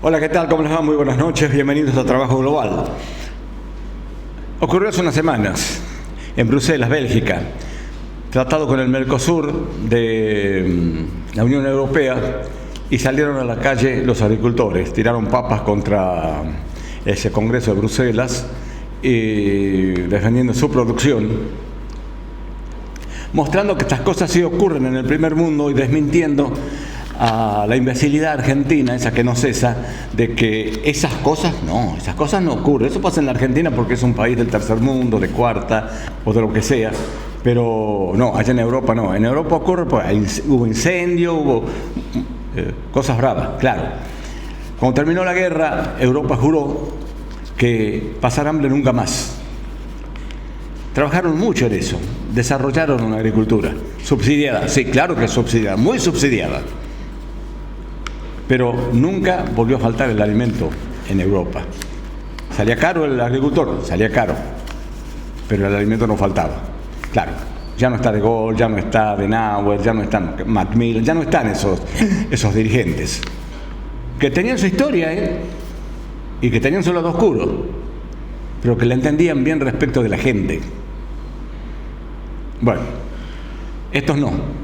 Hola, ¿qué tal? ¿Cómo les va? Muy buenas noches, bienvenidos a Trabajo Global. Ocurrió hace unas semanas, en Bruselas, Bélgica, tratado con el Mercosur de la Unión Europea, y salieron a la calle los agricultores, tiraron papas contra ese Congreso de Bruselas, y defendiendo su producción, mostrando que estas cosas sí ocurren en el primer mundo y desmintiendo a la imbecilidad argentina, esa que no cesa, de que esas cosas no ocurren. Eso pasa en la Argentina porque es un país del tercer mundo, de cuarta o de lo que sea, pero no, allá en Europa no. En Europa ocurre, pues, hubo incendio, hubo cosas bravas, claro. Cuando terminó la guerra, Europa juró que pasar hambre nunca más. Trabajaron mucho en eso, desarrollaron una agricultura subsidiada, sí, claro que es subsidiada, muy subsidiada, pero nunca volvió a faltar el alimento en Europa. Salía caro el agricultor, salía caro, pero el alimento no faltaba. Claro, ya no está De Gaulle, ya no está Adenauer, ya no están Macmillan, ya no están esos dirigentes, que tenían su historia, y que tenían su lado oscuro, pero que la entendían bien respecto de la gente. Bueno, estos no.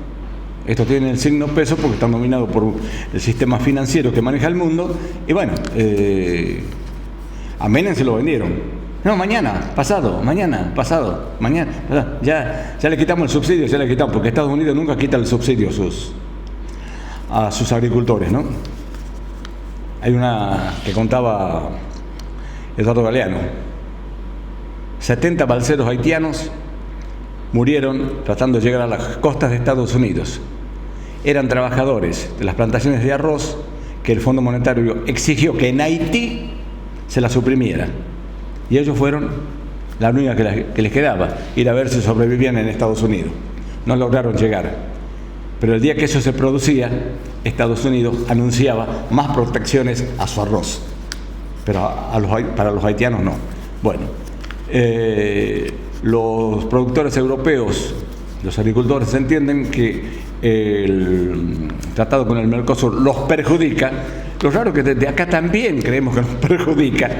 Estos tienen el signo peso porque están dominados por el sistema financiero que maneja el mundo. Y bueno, a Menem se lo vendieron. No, mañana, pasado. Ya le quitamos el subsidio, ya le quitamos, porque Estados Unidos nunca quita el subsidio a sus agricultores, ¿no? Hay una que contaba Eduardo Galeano. 70 balseros haitianos murieron tratando de llegar a las costas de Estados Unidos. Eran trabajadores de las plantaciones de arroz que el Fondo Monetario exigió que en Haití se las suprimiera. Y ellos fueron la única que les quedaba, ir a ver si sobrevivían en Estados Unidos. No lograron llegar. Pero el día que eso se producía, Estados Unidos anunciaba más protecciones a su arroz. Pero para los haitianos no. Bueno, los productores europeos, los agricultores, entienden que el tratado con el Mercosur los perjudica. Lo raro es que desde acá también creemos que nos perjudica.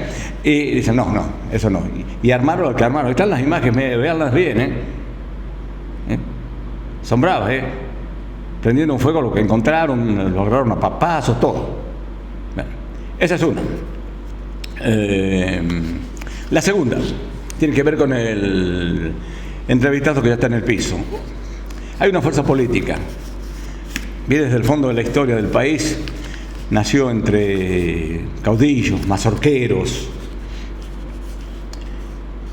Y dicen, no, eso no. Y armaron lo que armaron. Están las imágenes, véanlas bien, Son bravas, Prendiendo un fuego a lo que encontraron, lograron a papazos, todo. Bueno, esa es una. La segunda tiene que ver con el entrevistado que ya está en el piso. Hay una fuerza política. Viene desde el fondo de la historia del país. Nació entre caudillos, mazorqueros.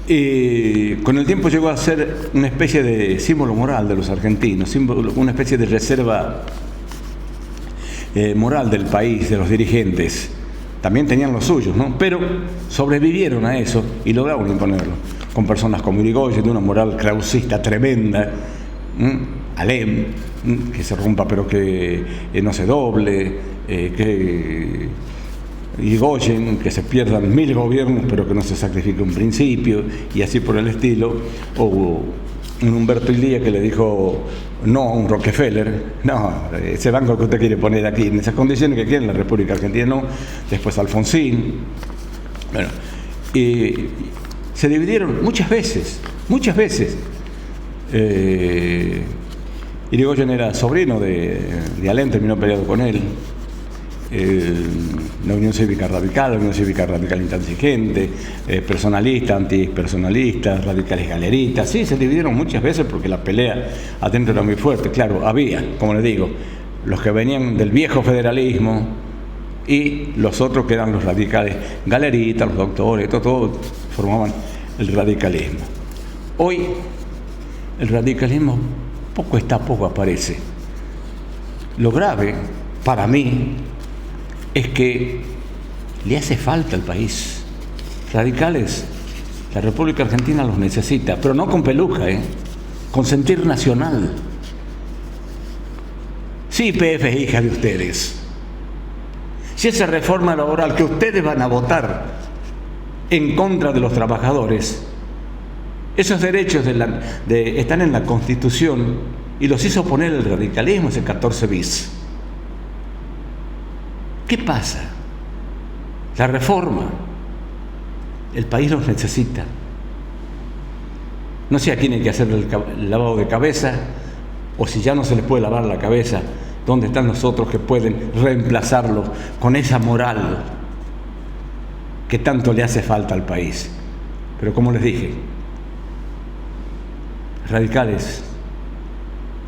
Y con el tiempo llegó a ser una especie de símbolo moral de los argentinos, una especie de reserva moral del país, de los dirigentes. También tenían los suyos, ¿no? Pero sobrevivieron a eso y lograron imponerlo. Con personas como Irigoyen, de una moral krausista tremenda, Alem, que se rompa pero que no se doble, que Irigoyen, que se pierdan 1000 gobiernos pero que no se sacrifique un principio, y así por el estilo. O un Humberto Ilía que le dijo no a un Rockefeller, no, ese banco que usted quiere poner aquí en esas condiciones que quiere en la República Argentina, no. Después Alfonsín. Bueno, y se dividieron muchas veces. Irigoyen era sobrino de Alem, terminó peleado con él. La Unión Cívica Radical, Intransigente, personalista, antipersonalistas, radicales galeristas. Sí, se dividieron muchas veces porque la pelea adentro era muy fuerte. Claro, había, como les digo, los que venían del viejo federalismo y los otros que eran los radicales galeristas, los doctores, todo formaban el radicalismo. Hoy el radicalismo poco aparece. Lo grave, para mí, es que le hace falta al país. Radicales, la República Argentina los necesita, pero no con peluca, con sentir nacional. Sí, YPF es hija de ustedes. Si esa reforma laboral que ustedes van a votar en contra de los trabajadores, esos derechos están en la Constitución y los hizo poner el radicalismo, ese 14 bis. ¿Qué pasa? la reforma. El país los necesita. No sé a quién hay que hacer el lavado de cabeza, o si ya no se les puede lavar la cabeza, ¿dónde están los otros que pueden reemplazarlos con esa moral que tanto le hace falta al país? Pero como les dije, radicales,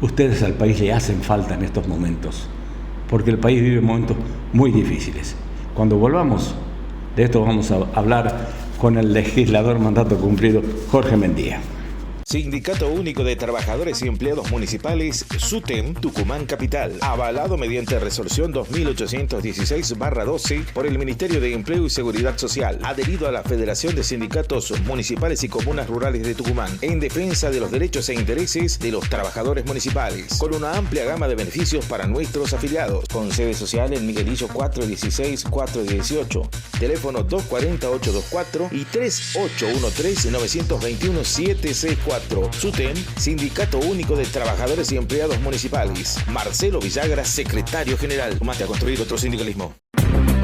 ustedes al país le hacen falta en estos momentos, porque el país vive momentos muy difíciles. Cuando volvamos, de esto vamos a hablar con el legislador mandato cumplido, Jorge Mendía. Sindicato Único de Trabajadores y Empleados Municipales, SUTEM, Tucumán Capital, avalado mediante resolución 2816/12 por el Ministerio de Empleo y Seguridad Social, adherido a la Federación de Sindicatos Municipales y Comunas Rurales de Tucumán, en defensa de los derechos e intereses de los trabajadores municipales, con una amplia gama de beneficios para nuestros afiliados, con sede social en Miguelillo 416-418, teléfono 240-824 y 3813-921-764. SUTEM, Sindicato Único de Trabajadores y Empleados Municipales. Marcelo Villagra, secretario general. Mate a construir otro sindicalismo.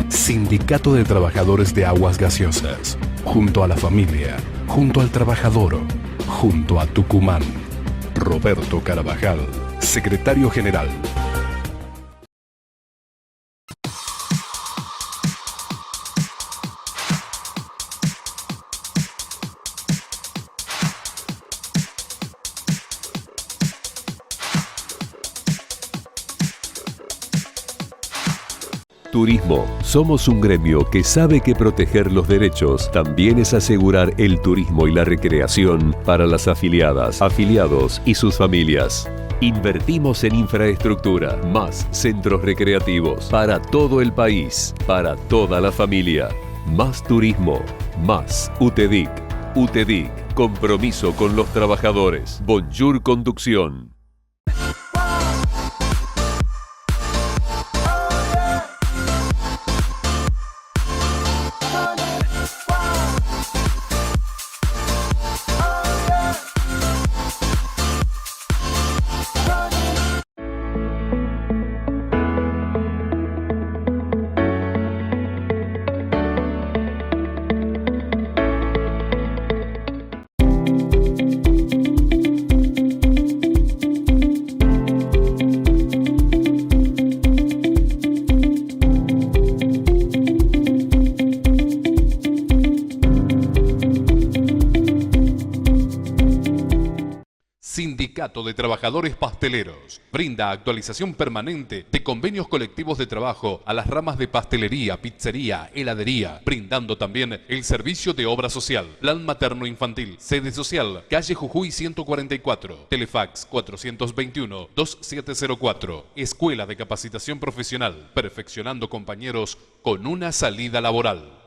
Sindicato de Trabajadores de Aguas Gaseosas. Junto a la familia, junto al trabajador, junto a Tucumán. Roberto Carabajal, secretario general. Turismo. Somos un gremio que sabe que proteger los derechos también es asegurar el turismo y la recreación para las afiliadas, afiliados y sus familias. Invertimos en infraestructura, más centros recreativos para todo el país, para toda la familia. Más turismo, más UTEDIC. UTEDIC, compromiso con los trabajadores. Bonjour Conducción. Sindicato de Trabajadores Pasteleros brinda actualización permanente de convenios colectivos de trabajo a las ramas de pastelería, pizzería, heladería, brindando también el servicio de obra social, plan materno-infantil, sede social, calle Jujuy 144, telefax 421-2704, Escuela de Capacitación Profesional, perfeccionando compañeros con una salida laboral.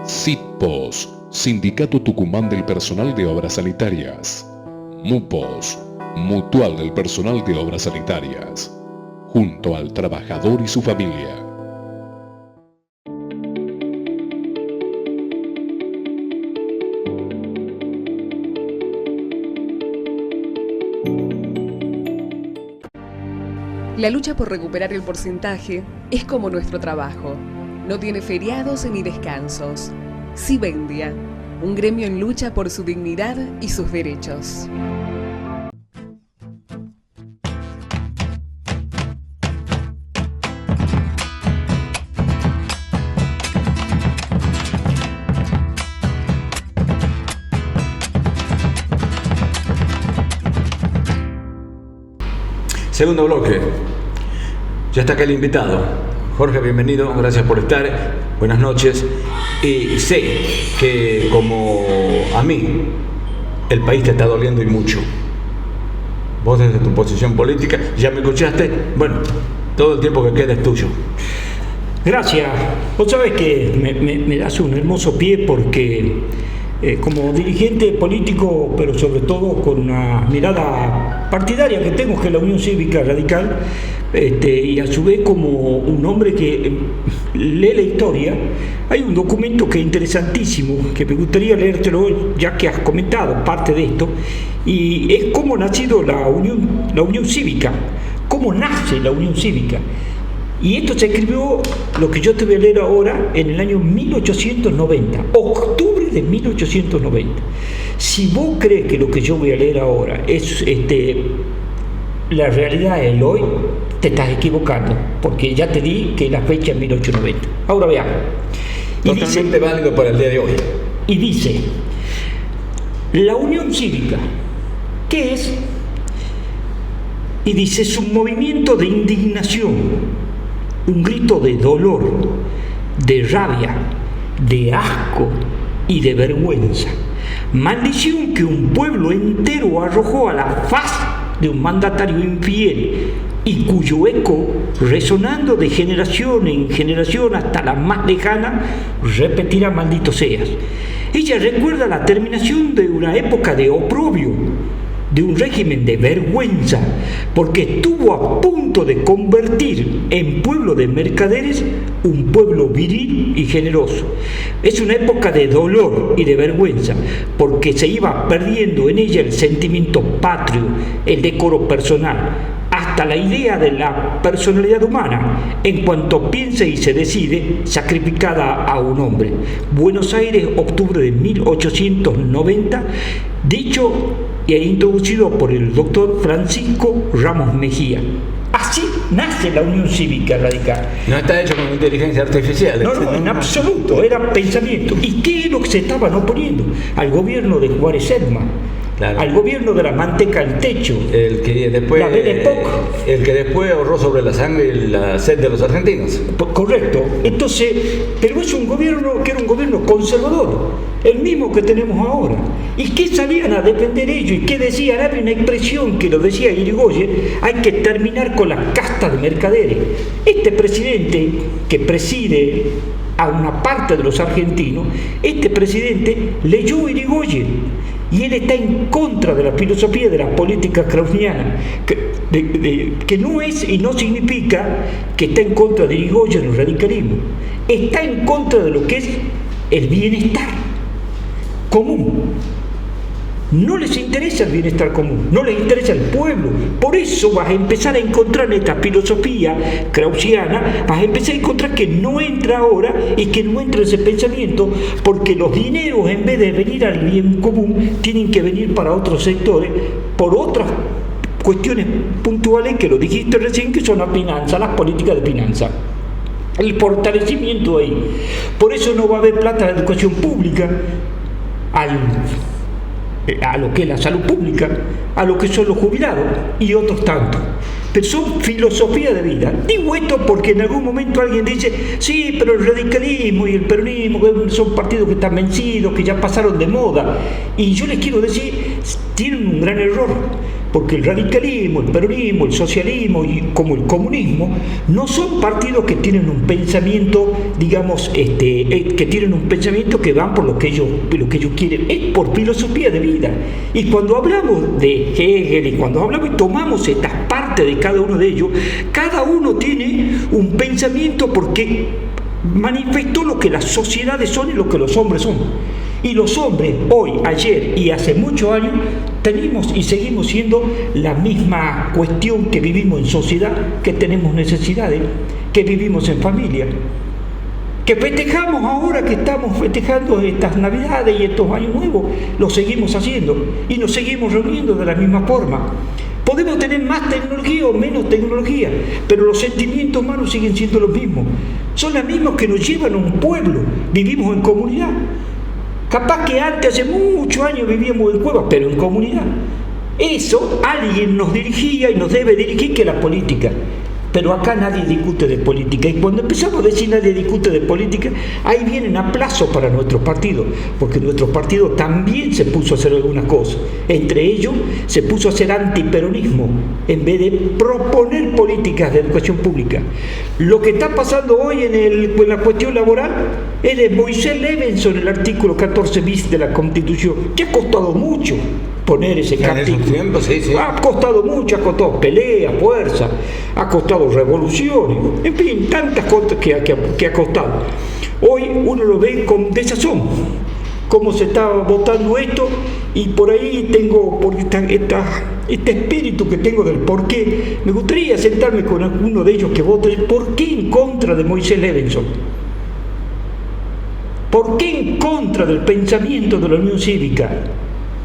SITPOS, Sindicato Tucumán del Personal de Obras Sanitarias. MUPOS, Mutual del Personal de Obras Sanitarias. Junto al trabajador y su familia. La lucha por recuperar el porcentaje es como nuestro trabajo. No tiene feriados ni descansos. Sibendia, un gremio en lucha por su dignidad y sus derechos. Segundo bloque. Ya está acá el invitado. Jorge, bienvenido, gracias por estar. Buenas noches. Y sé que como a mí, el país te está doliendo y mucho. Vos desde tu posición política, ya me escuchaste. Bueno, todo el tiempo que quede es tuyo. Gracias. Vos sabés que me das un hermoso pie porque como dirigente político, pero sobre todo con una mirada partidaria que tengo, que es la Unión Cívica Radical, y a su vez como un hombre que lee la historia, hay un documento que es interesantísimo, que me gustaría leértelo ya que has comentado parte de esto, y es cómo ha nacido la Unión Cívica, cómo nace la Unión Cívica. Y esto se escribió, lo que yo te voy a leer ahora, en el año 1890, octubre de 1890. Si vos crees que lo que yo voy a leer ahora es la realidad del hoy, te estás equivocando, porque ya te di que la fecha es 1890. Ahora veamos. Totalmente válido para el día de hoy. Y dice, la Unión Cívica, ¿qué es? Y dice, es un movimiento de indignación, un grito de dolor, de rabia, de asco y de vergüenza. Maldición que un pueblo entero arrojó a la faz de un mandatario infiel y cuyo eco, resonando de generación en generación hasta la más lejana, repetirá maldito seas. Ella recuerda la terminación de una época de oprobio, de un régimen de vergüenza, porque estuvo a punto de convertir en pueblo de mercaderes un pueblo viril y generoso. Es una época de dolor y de vergüenza, porque se iba perdiendo en ella el sentimiento patrio, el decoro personal, hasta la idea de la personalidad humana, en cuanto piensa y se decide, sacrificada a un hombre. Buenos Aires, octubre de 1890, dicho y introducido por el doctor Francisco Ramos Mejía. Así nace la Unión Cívica Radical. No está hecho con inteligencia artificial. No, en absoluto, era pensamiento. ¿Y qué es lo que se estaban oponiendo? Al gobierno de Juárez Sedma, claro, al gobierno de la manteca al techo, el que después ahorró sobre la sangre y la sed de los argentinos. Correcto. Entonces, pero es un gobierno que era un gobierno conservador, el mismo que tenemos ahora. ¿Y qué salían a defender ellos? ¿Y qué decían? Había una expresión que lo decía Irigoyen: hay que terminar con la casta de mercaderes. Este presidente que preside a una parte de los argentinos, este presidente leyó Irigoyen. Y él está en contra de la filosofía de la política kraussiana, que no es y no significa que está en contra de Irigoyen o el radicalismo. Está en contra de lo que es el bienestar común. No les interesa el bienestar común, no les interesa el pueblo. Por eso vas a empezar a encontrar en esta filosofía kraussiana, vas a empezar a encontrar que no entra ahora y que no entra ese pensamiento, porque los dineros, en vez de venir al bien común, tienen que venir para otros sectores, por otras cuestiones puntuales que lo dijiste recién, que son las finanzas, las políticas de finanzas. El fortalecimiento ahí. Por eso no va a haber plata de educación pública, a lo que es la salud pública, a lo que son los jubilados y otros tantos. Pero son filosofía de vida. Digo esto porque en algún momento alguien dice: sí, pero el radicalismo y el peronismo son partidos que están vencidos, que ya pasaron de moda. Y yo les quiero decir, tienen un gran error, porque el radicalismo, el peronismo, el socialismo y como el comunismo no son partidos que tienen un pensamiento, digamos, que tienen un pensamiento que van por lo que ellos quieren, es por filosofía de vida. Y cuando hablamos de Hegel y cuando hablamos y tomamos estas partes de cada uno de ellos, cada uno tiene un pensamiento porque manifestó lo que las sociedades son y lo que los hombres son. Y los hombres hoy, ayer y hace muchos años tenemos y seguimos siendo la misma cuestión, que vivimos en sociedad, que tenemos necesidades, que vivimos en familia, que festejamos ahora, que estamos festejando estas Navidades y estos Años Nuevos, lo seguimos haciendo y nos seguimos reuniendo de la misma forma. Podemos tener más tecnología o menos tecnología, pero los sentimientos humanos siguen siendo los mismos. Son los mismos que nos llevan a un pueblo. Vivimos en comunidad. Capaz que antes, hace muchos años, vivíamos en cuevas, pero en comunidad. Eso alguien nos dirigía y nos debe dirigir, que la política. Pero acá nadie discute de política, y cuando empezamos a decir nadie discute de política, ahí vienen aplazos para nuestro partido, porque nuestro partido también se puso a hacer algunas cosas. Entre ellos se puso a hacer antiperonismo en vez de proponer políticas de educación pública. Lo que está pasando hoy en la cuestión laboral es de Moisés Levenson, el artículo 14 bis de la Constitución, que ha costado mucho poner ese capítulo. Sí. Ha costado mucho, ha costado peleas, fuerza, ha costado revoluciones, en fin, tantas cosas que ha costado. Hoy uno lo ve con desazón, cómo se está votando esto, y por ahí tengo este espíritu que tengo del por qué. Me gustaría sentarme con alguno de ellos que vote por qué en contra de Moisés Levenson. ¿Por qué en contra del pensamiento de la Unión Cívica?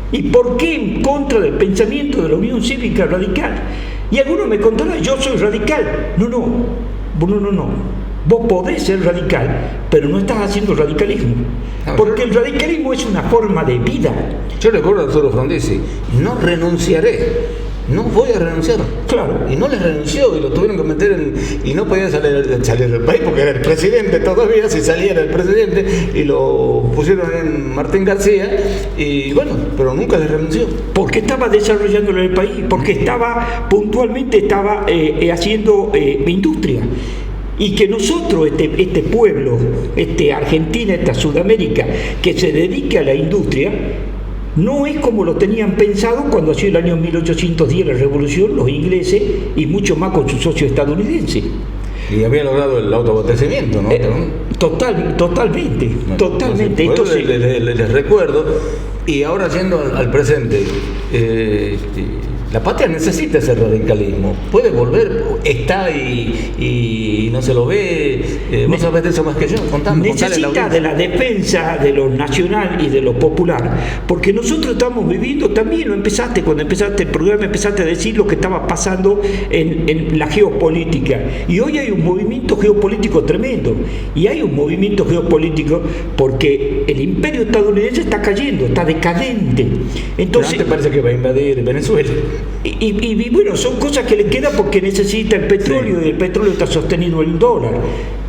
¿Y por qué en contra del pensamiento de la Unión Cívica Radical? Y algunos me contarán, yo soy radical. No. Vos podés ser radical, pero no estás haciendo radicalismo. Porque el radicalismo es una forma de vida. Yo recuerdo a Arturo Frondizi, no renunciaré. No voy a renunciar. Claro. Y no les renunció, y lo tuvieron que meter y no podía salir del país porque era el presidente todavía. Si salía era el presidente, y lo pusieron en Martín García, y bueno, pero nunca les renunció. Porque estaba desarrollándolo en el país, porque puntualmente estaba haciendo industria. Y que nosotros, este pueblo, Argentina, esta Sudamérica, que se dedique a la industria, no es como lo tenían pensado cuando hacía el año 1810 la revolución los ingleses, y mucho más con su socio estadounidense. Y había logrado el autoabastecimiento, ¿no? Totalmente. Entonces, les recuerdo, y ahora yendo al presente, la patria necesita ese radicalismo. Puede volver, está y no se lo ve. Vos sabés de eso más que yo. Necesita de la defensa de lo nacional y de lo popular, porque nosotros estamos viviendo, también cuando empezaste el programa, empezaste a decir lo que estaba pasando en la geopolítica. Y hoy hay un movimiento geopolítico tremendo. Y hay un movimiento geopolítico porque el imperio estadounidense está cayendo, está decadente. Entonces, pero antes parece que va a invadir Venezuela. Y bueno, son cosas que le quedan porque necesita el petróleo, y el petróleo está sostenido en el dólar.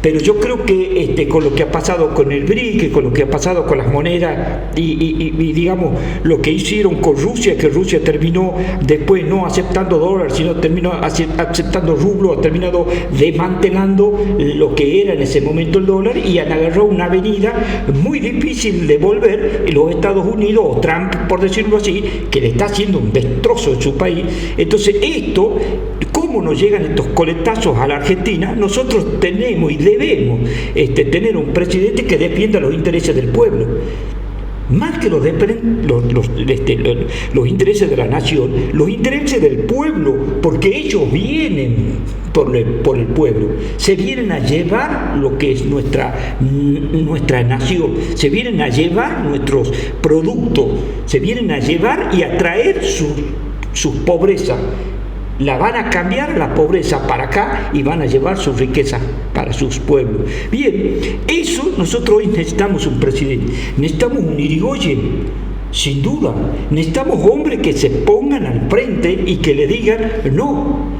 Pero yo creo que con lo que ha pasado con el BRIC, con lo que ha pasado con las monedas y digamos lo que hicieron con Rusia, que Rusia terminó después no aceptando dólar, sino terminó aceptando rublo, ha terminado desmantelando lo que era en ese momento el dólar, y han agarrado una avenida muy difícil de volver. Los Estados Unidos, o Trump por decirlo así, que le está haciendo un destrozo en su país. Entonces ¿cómo nos llegan estos coletazos a la Argentina? Nosotros tenemos y debemos tener un presidente que defienda los intereses del pueblo, más que los intereses de la nación, los intereses del pueblo, porque ellos vienen por el pueblo, se vienen a llevar lo que es nuestra nación, se vienen a llevar nuestros productos, se vienen a llevar y a traer sus pobrezas. La van a cambiar la pobreza para acá y van a llevar su riqueza para sus pueblos. Bien, eso nosotros hoy necesitamos un presidente, necesitamos un Irigoyen, sin duda, necesitamos hombres que se pongan al frente y que le digan no.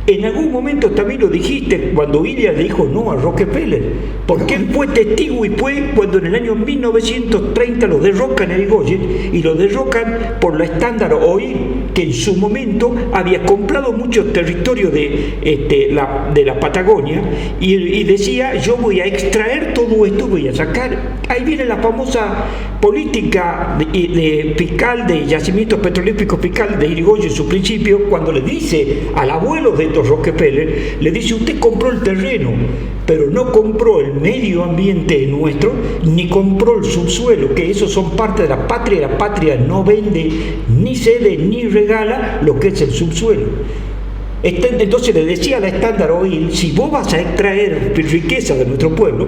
En algún momento también lo dijiste cuando Ilias le dijo no a Rockefeller, porque él fue testigo y fue cuando en el año 1930 lo derrocan a Irigoyen, y lo derrocan por la Standard Oil, que en su momento había comprado mucho territorio de la Patagonia, y decía yo voy a extraer todo esto, voy a sacar. Ahí viene la famosa política fiscal de yacimientos petrolíferos fiscal de Irigoyen en su principio, cuando le dice al abuelo de Rockefeller, le dice usted compró el terreno, pero no compró el medio ambiente nuestro, ni compró el subsuelo, que esos son parte de la patria, y la patria no vende, ni cede, ni regala lo que es el subsuelo. Entonces le decía a la Standard Oil, si vos vas a extraer riqueza de nuestro pueblo,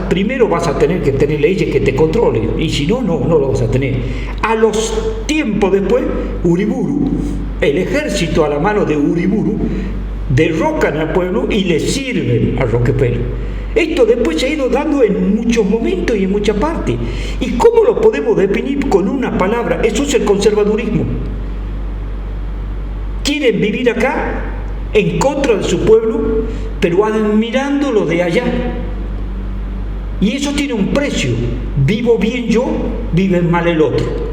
primero vas a tener que tener leyes que te controlen, y si no lo vas a tener. A los tiempos después, Uriburu, el ejército a la mano de Uriburu, derrocan al pueblo y le sirven a Rockefeller. Esto después se ha ido dando en muchos momentos y en muchas partes. ¿Y cómo lo podemos definir con una palabra? Eso es el conservadurismo. ¿Quieren vivir acá? en contra de su pueblo, pero admirando lo de allá. Y eso tiene un precio. Vivo bien yo, vive mal el otro.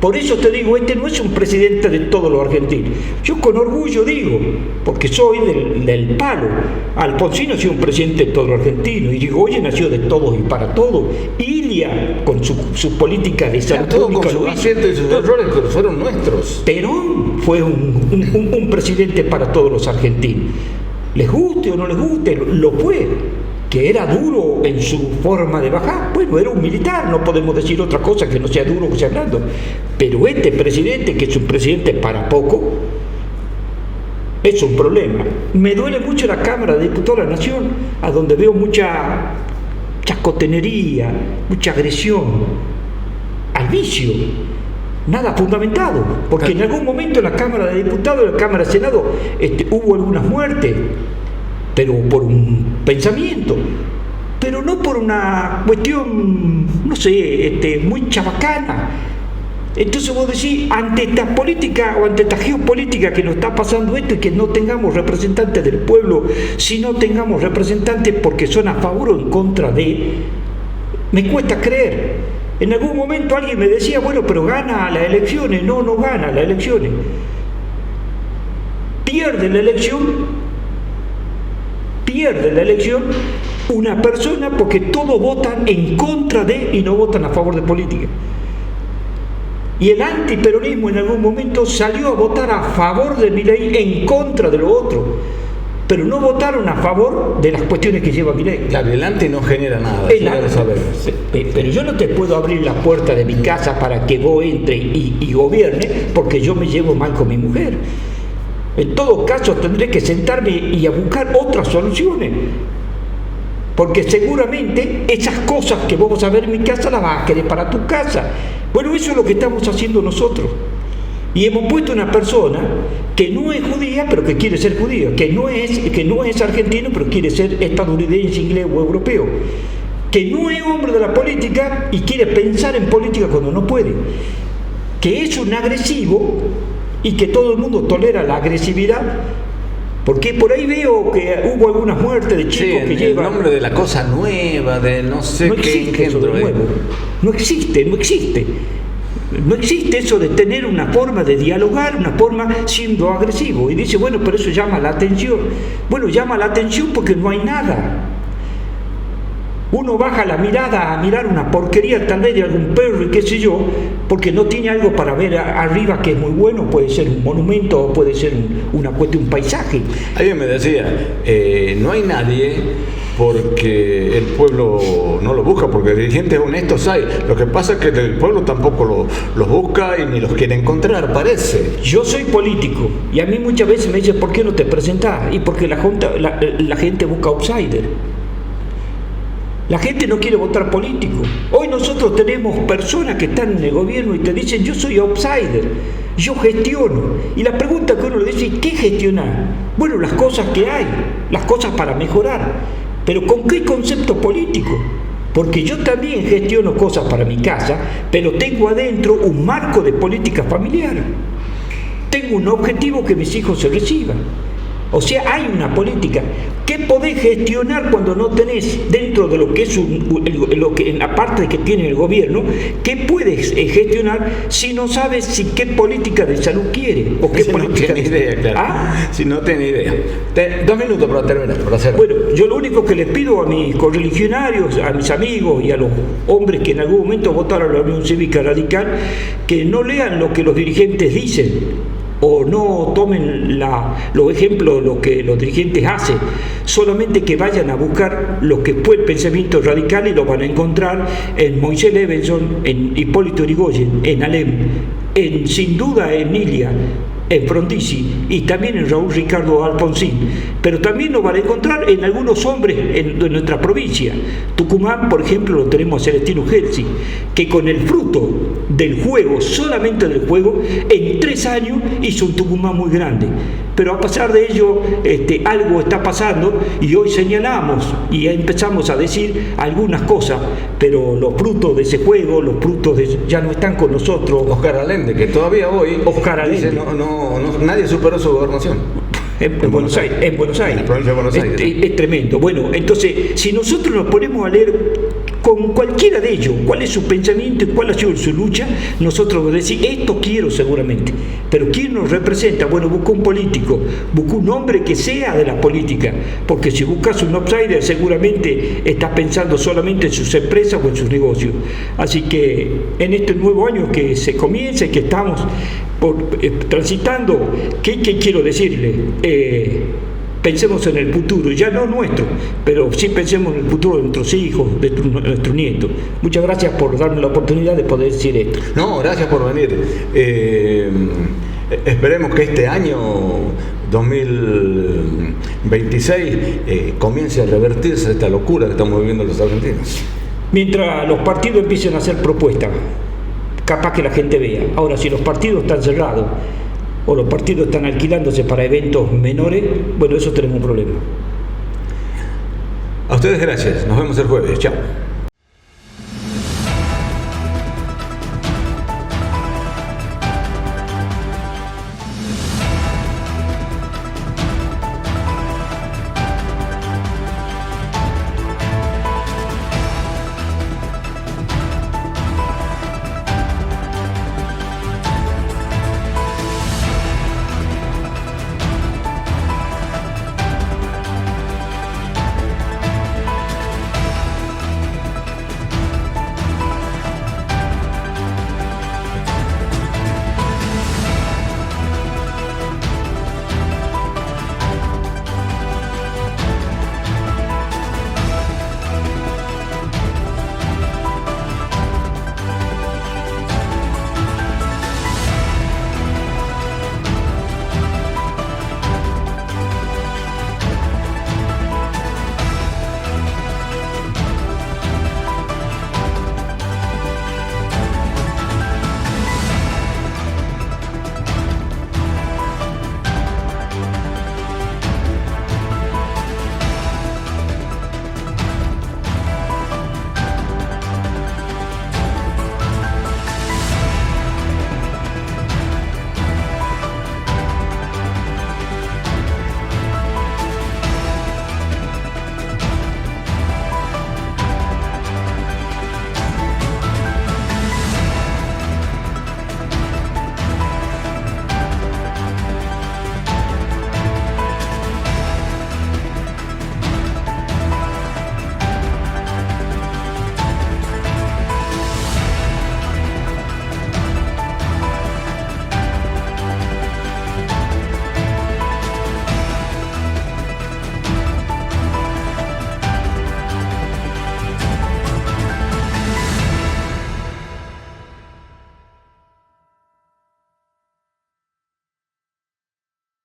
Por eso te digo, este no es un presidente de todos los argentinos. Yo con orgullo digo, porque soy del palo, Alfonsín nació un presidente de todos los argentinos, Irigoyen nació de todos y para todos, Ilia con su política de salud pública, con sus aciertos y sus errores, pero fueron nuestros. Perón fue un presidente para todos los argentinos. Les guste o no les guste, lo fue. Que era duro en su forma de bajar, bueno, era un militar, no podemos decir otra cosa que no sea duro que sea blando, pero este presidente, que es un presidente para poco, es un problema. Me duele mucho la Cámara de Diputados de la Nación, a donde veo mucha chascotenería, mucha agresión al vicio, nada fundamentado, porque en algún momento en la Cámara de Diputados, en la Cámara de Senado, hubo algunas muertes, pero por un pensamiento, pero no por una cuestión, no sé, muy chabacana. Entonces vos decís, ante esta política o ante esta geopolítica que nos está pasando esto, y que no tengamos representantes del pueblo, sino tengamos representantes porque son a favor o en contra de, me cuesta creer. En algún momento alguien me decía, bueno, pero gana las elecciones. No gana las elecciones. Pierde la elección una persona porque todos votan en contra de y no votan a favor de política. Y el antiperonismo en algún momento salió a votar a favor de Milei en contra de lo otro, pero no votaron a favor de las cuestiones que lleva Milei. Claro, el anti no genera nada. Pero yo no te puedo abrir la puerta de mi casa para que vos entre y gobierne porque yo me llevo mal con mi mujer. En todo caso tendré que sentarme y a buscar otras soluciones, porque seguramente esas cosas que vos vas a ver en mi casa las vas a querer para tu casa. Bueno, eso es lo que estamos haciendo nosotros, y hemos puesto una persona que no es judía pero que quiere ser judía, que no es argentino pero quiere ser estadounidense, inglés o europeo, que no es hombre de la política y quiere pensar en política cuando no puede, que es un agresivo y que todo el mundo tolera la agresividad, porque por ahí veo que hubo algunas muertes de chicos que llevan... el nombre de la cosa nueva, de no sé qué engendro. No existe eso de tener una forma de dialogar, una forma siendo agresivo. Y dice, bueno, pero eso llama la atención. Bueno, llama la atención porque no hay nada. Uno baja la mirada a mirar una porquería tal vez de algún perro y qué sé yo, porque no tiene algo para ver arriba que es muy bueno, puede ser un monumento o puede ser una cuestión, un paisaje. Alguien me decía, no hay nadie porque el pueblo no lo busca, porque dirigentes honestos hay. Lo que pasa es que el pueblo tampoco los busca y ni los quiere encontrar, parece. Yo soy político y a mí muchas veces me dicen, ¿por qué no te presentás? Y porque la gente busca outsider. La gente no quiere votar político. Hoy nosotros tenemos personas que están en el gobierno y te dicen, yo soy outsider, yo gestiono. Y la pregunta que uno le dice, ¿qué gestionar? Bueno, las cosas que hay, las cosas para mejorar. Pero ¿con qué concepto político? Porque yo también gestiono cosas para mi casa, pero tengo adentro un marco de política familiar. Tengo un objetivo, que mis hijos se reciban. O sea, hay una política. ¿Qué podés gestionar cuando no tenés dentro de lo que es lo que en la parte que tiene el gobierno? ¿Qué puedes gestionar si no sabes qué política de salud quiere? ¿O qué política no tiene idea, claro. ¿Ah? Si no tiene idea. 2 minutos para terminar, para hacer. Bueno, yo lo único que les pido a mis correligionarios, a mis amigos y a los hombres que en algún momento votaron a la Unión Cívica Radical, que no lean lo que los dirigentes dicen, o no tomen los ejemplos, lo que los dirigentes hacen, solamente que vayan a buscar lo que fue el pensamiento radical, y lo van a encontrar en Moisés Levenson, en Hipólito Yrigoyen, en Alem, sin duda en Ilia, en Frondizi y también en Raúl Ricardo Alfonsín, pero también lo van a encontrar en algunos hombres de nuestra provincia. Tucumán, por ejemplo, lo tenemos a Celestino Gelsi, que con el fruto del juego, solamente del juego, en 3 años hizo un Tucumán muy grande. Pero a pesar de ello, algo está pasando, y hoy señalamos y empezamos a decir algunas cosas, pero los frutos de ese juego, ya no están con nosotros. Oscar Allende, que todavía hoy Oscar Allende dice, nadie superó su gobernación. En Buenos Aires. En Buenos Aires. En la provincia de Buenos Aires. Es tremendo. Bueno, entonces, si nosotros nos ponemos a leer con cualquiera de ellos cuál es su pensamiento y cuál ha sido su lucha, nosotros vamos a decir, esto quiero seguramente. Pero ¿quién nos representa? Bueno, busca un político, busca un hombre que sea de la política, porque si buscas un outsider seguramente estás pensando solamente en sus empresas o en sus negocios. Así que en este nuevo año que se comienza y que estamos transitando, ¿qué quiero decirle? Pensemos en el futuro, ya no nuestro, pero sí pensemos en el futuro de nuestros hijos, de nuestros nietos. Muchas gracias por darme la oportunidad de poder decir esto. No, gracias por venir. Esperemos que este año 2026 comience a revertirse esta locura que estamos viviendo los argentinos. Mientras los partidos empiecen a hacer propuestas, capaz que la gente vea. Ahora, si los partidos están cerrados o los partidos están alquilándose para eventos menores, bueno, eso tenemos un problema. A ustedes gracias, nos vemos el jueves, chao.